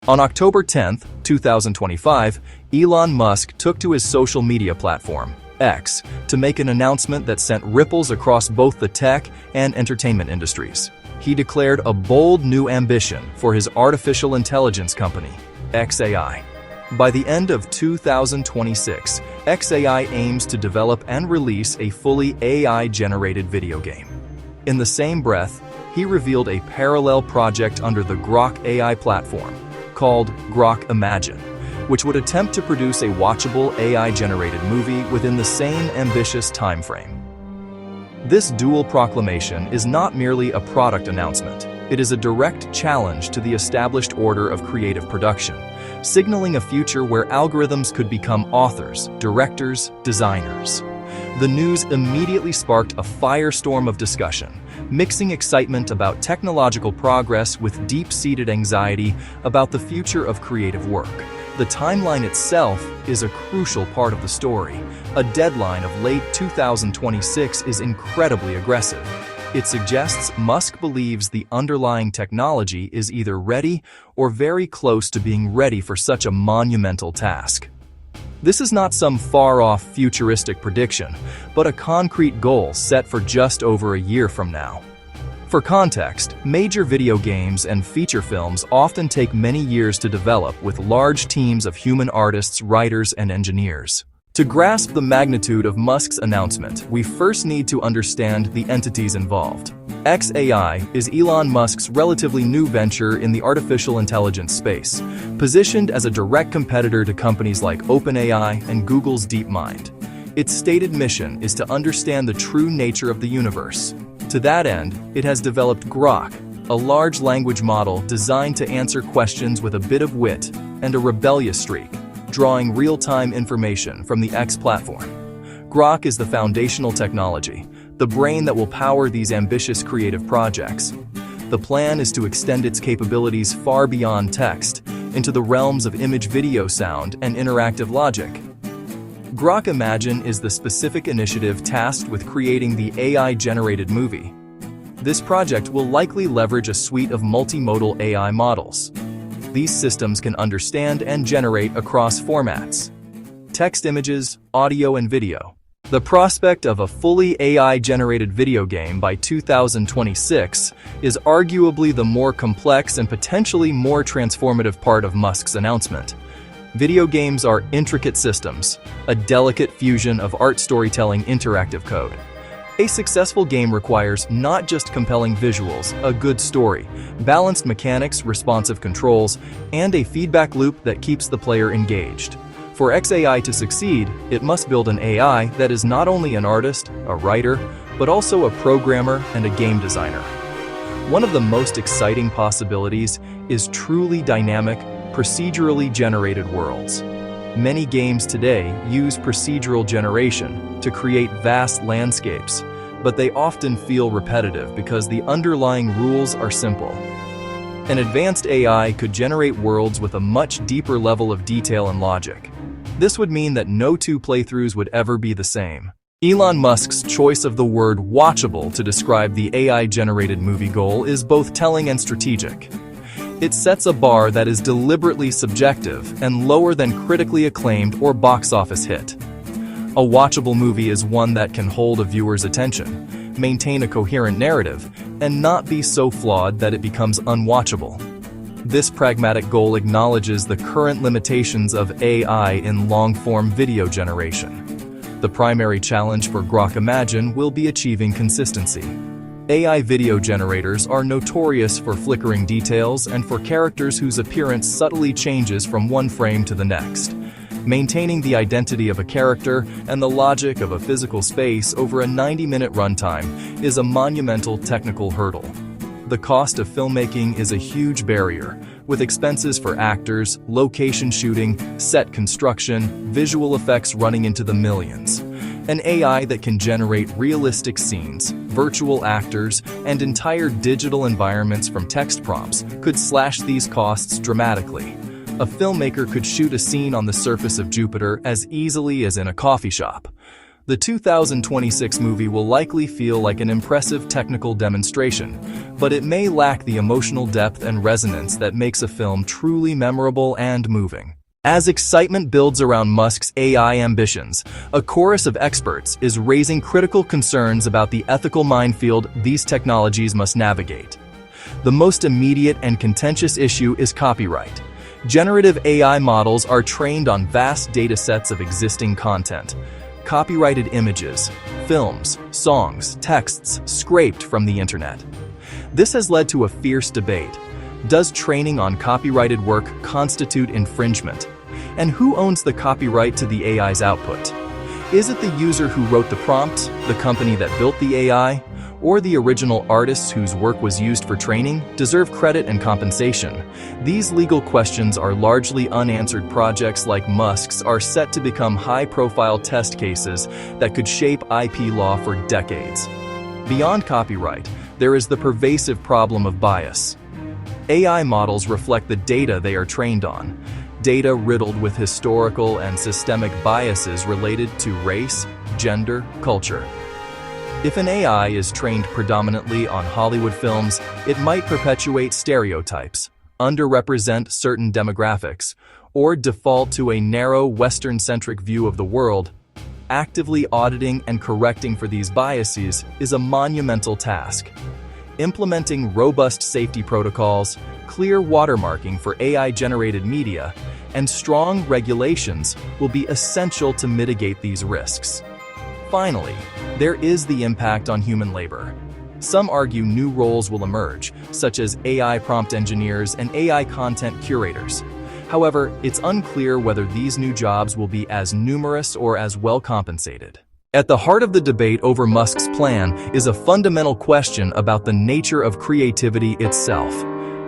On October 10, 2025, Elon Musk took to his social media platform, X, to make an announcement that sent ripples across both the tech and entertainment industries. He declared a bold new ambition for his artificial intelligence company, xAI. By the end of 2026, xAI aims to develop and release a fully AI-generated video game. In the same breath, he revealed a parallel project under the Grok AI platform, called Grok Imagine, which would attempt to produce a watchable AI-generated movie within the same ambitious timeframe. This dual proclamation is not merely a product announcement. It is a direct challenge to the established order of creative production, signaling a future where algorithms could become authors, directors, designers. The news immediately sparked a firestorm of discussion, mixing excitement about technological progress with deep-seated anxiety about the future of creative work. The timeline itself is a crucial part of the story. A deadline of late 2026 is incredibly aggressive. It suggests Musk believes the underlying technology is either ready or very close to being ready for such a monumental task. This is not some far-off futuristic prediction, but a concrete goal set for just over a year from now. For context, major video games and feature films often take many years to develop with large teams of human artists, writers, and engineers. To grasp the magnitude of Musk's announcement, we first need to understand the entities involved. xAI is Elon Musk's relatively new venture in the artificial intelligence space, positioned as a direct competitor to companies like OpenAI and Google's DeepMind. Its stated mission is to understand the true nature of the universe. To that end, it has developed Grok, a large language model designed to answer questions with a bit of wit and a rebellious streak, drawing real-time information from the X platform. Grok is the foundational technology, the brain that will power these ambitious creative projects. The plan is to extend its capabilities far beyond text, into the realms of image, video, sound, and interactive logic. Grok Imagine is the specific initiative tasked with creating the AI-generated movie. This project will likely leverage a suite of multimodal AI models. These systems can understand and generate across formats: text, images, audio, and video. The prospect of a fully AI-generated video game by 2026 is arguably the more complex and potentially more transformative part of Musk's announcement. Video games are intricate systems, a delicate fusion of art, storytelling, interactive code. A successful game requires not just compelling visuals, a good story, balanced mechanics, responsive controls, and a feedback loop that keeps the player engaged. For xAI to succeed, it must build an AI that is not only an artist, a writer, but also a programmer and a game designer. One of the most exciting possibilities is truly dynamic, procedurally generated worlds. Many games today use procedural generation to create vast landscapes, but they often feel repetitive because the underlying rules are simple. An advanced AI could generate worlds with a much deeper level of detail and logic. This would mean that no two playthroughs would ever be the same. Elon Musk's choice of the word watchable to describe the AI-generated movie goal is both telling and strategic. It sets a bar that is deliberately subjective and lower than critically acclaimed or box office hit. A watchable movie is one that can hold a viewer's attention, maintain a coherent narrative, and not be so flawed that it becomes unwatchable. This pragmatic goal acknowledges the current limitations of AI in long-form video generation. The primary challenge for Grok Imagine will be achieving consistency. AI video generators are notorious for flickering details and for characters whose appearance subtly changes from one frame to the next. Maintaining the identity of a character and the logic of a physical space over a 90-minute runtime is a monumental technical hurdle. The cost of filmmaking is a huge barrier, with expenses for actors, location shooting, set construction, visual effects running into the millions. An AI that can generate realistic scenes, virtual actors, and entire digital environments from text prompts could slash these costs dramatically. A filmmaker could shoot a scene on the surface of Jupiter as easily as in a coffee shop. The 2026 movie will likely feel like an impressive technical demonstration, but it may lack the emotional depth and resonance that makes a film truly memorable and moving. As excitement builds around Musk's AI ambitions, a chorus of experts is raising critical concerns about the ethical minefield these technologies must navigate. The most immediate and contentious issue is copyright. Generative AI models are trained on vast datasets of existing content. Copyrighted images, films, songs, texts scraped from the internet. This has led to a fierce debate. Does training on copyrighted work constitute infringement? And who owns the copyright to the AI's output? Is it the user who wrote the prompt, the company that built the AI, or the original artists whose work was used for training deserve credit and compensation? These legal questions are largely unanswered. Projects like Musk's are set to become high-profile test cases that could shape IP law for decades. Beyond copyright, there is the pervasive problem of bias. AI models reflect the data they are trained on, data riddled with historical and systemic biases related to race, gender, culture. If an AI is trained predominantly on Hollywood films, it might perpetuate stereotypes, underrepresent certain demographics, or default to a narrow Western-centric view of the world. Actively auditing and correcting for these biases is a monumental task. Implementing robust safety protocols, clear watermarking for AI-generated media, and strong regulations will be essential to mitigate these risks. Finally, there is the impact on human labor. Some argue new roles will emerge, such as AI prompt engineers and AI content curators. However, it's unclear whether these new jobs will be as numerous or as well compensated. At the heart of the debate over Musk's plan is a fundamental question about the nature of creativity itself.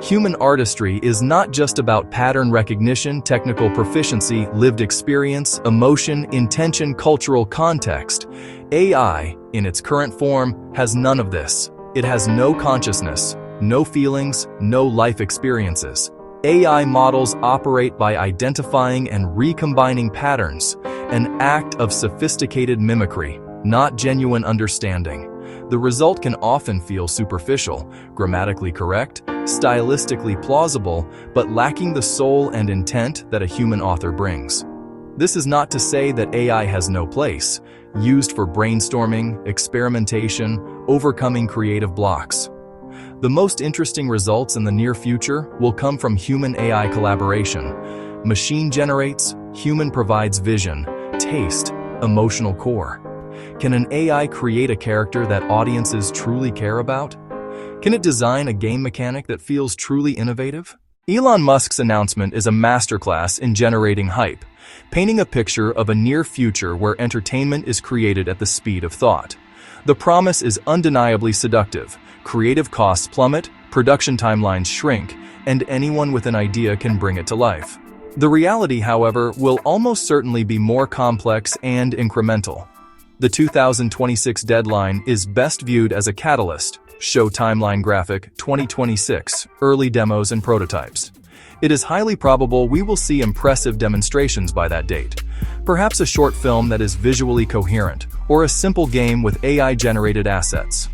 Human artistry is not just about pattern recognition, technical proficiency, lived experience, emotion, intention, cultural context. AI, in its current form, has none of this. It has no consciousness, no feelings, no life experiences. AI models operate by identifying and recombining patterns, an act of sophisticated mimicry, not genuine understanding. The result can often feel superficial, grammatically correct, stylistically plausible, but lacking the soul and intent that a human author brings. This is not to say that AI has no place, used for brainstorming, experimentation, overcoming creative blocks. The most interesting results in the near future will come from human-AI collaboration. Machine generates, human provides vision, taste, emotional core. Can an AI create a character that audiences truly care about? Can it design a game mechanic that feels truly innovative? Elon Musk's announcement is a masterclass in generating hype, painting a picture of a near future where entertainment is created at the speed of thought. The promise is undeniably seductive. Creative costs plummet, production timelines shrink, and anyone with an idea can bring it to life. The reality, however, will almost certainly be more complex and incremental. The 2026 deadline is best viewed as a catalyst. Show timeline graphic 2026, early demos and prototypes. It is highly probable we will see impressive demonstrations by that date. Perhaps a short film that is visually coherent, or a simple game with AI-generated assets.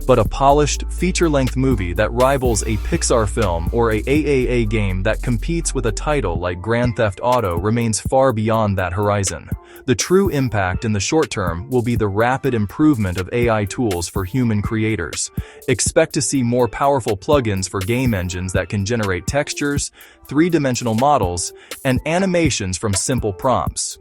But a polished, feature-length movie that rivals a Pixar film or a AAA game that competes with a title like Grand Theft Auto remains far beyond that horizon. The true impact in the short term will be the rapid improvement of AI tools for human creators. Expect to see more powerful plugins for game engines that can generate textures, three-dimensional models, and animations from simple prompts.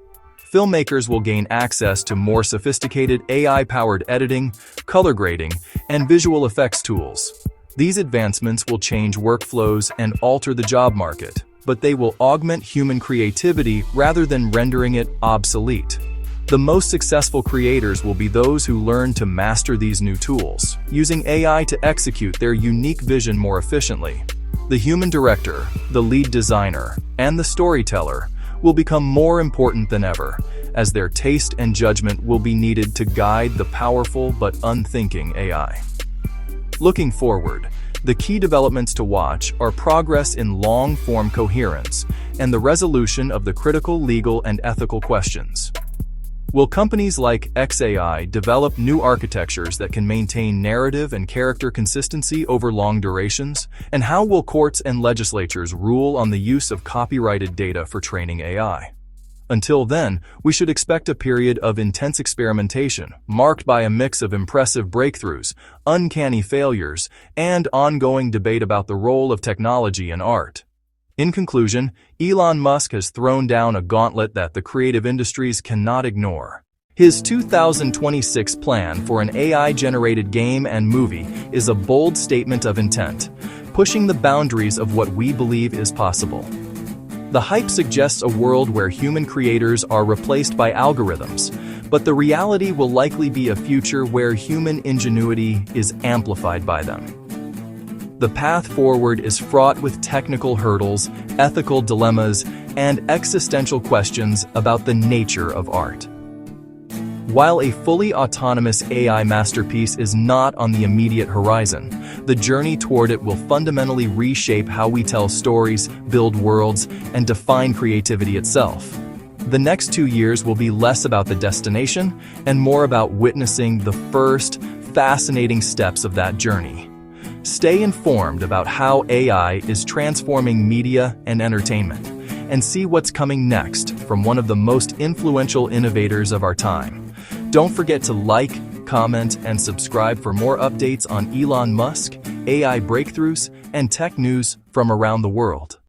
Filmmakers will gain access to more sophisticated AI-powered editing, color grading, and visual effects tools. These advancements will change workflows and alter the job market, but they will augment human creativity rather than rendering it obsolete. The most successful creators will be those who learn to master these new tools, using AI to execute their unique vision more efficiently. The human director, the lead designer, and the storyteller will become more important than ever, as their taste and judgment will be needed to guide the powerful but unthinking AI. Looking forward, the key developments to watch are progress in long-form coherence and the resolution of the critical legal and ethical questions. Will companies like xAI develop new architectures that can maintain narrative and character consistency over long durations? And how will courts and legislatures rule on the use of copyrighted data for training AI? Until then, we should expect a period of intense experimentation, marked by a mix of impressive breakthroughs, uncanny failures, and ongoing debate about the role of technology in art. In conclusion, Elon Musk has thrown down a gauntlet that the creative industries cannot ignore. His 2026 plan for an AI-generated game and movie is a bold statement of intent, pushing the boundaries of what we believe is possible. The hype suggests a world where human creators are replaced by algorithms, but the reality will likely be a future where human ingenuity is amplified by them. The path forward is fraught with technical hurdles, ethical dilemmas, and existential questions about the nature of art. While a fully autonomous AI masterpiece is not on the immediate horizon, the journey toward it will fundamentally reshape how we tell stories, build worlds, and define creativity itself. The next 2 years will be less about the destination and more about witnessing the first, fascinating steps of that journey. Stay informed about how AI is transforming media and entertainment, and see what's coming next from one of the most influential innovators of our time. Don't forget to like, comment, and subscribe for more updates on Elon Musk, AI breakthroughs, and tech news from around the world.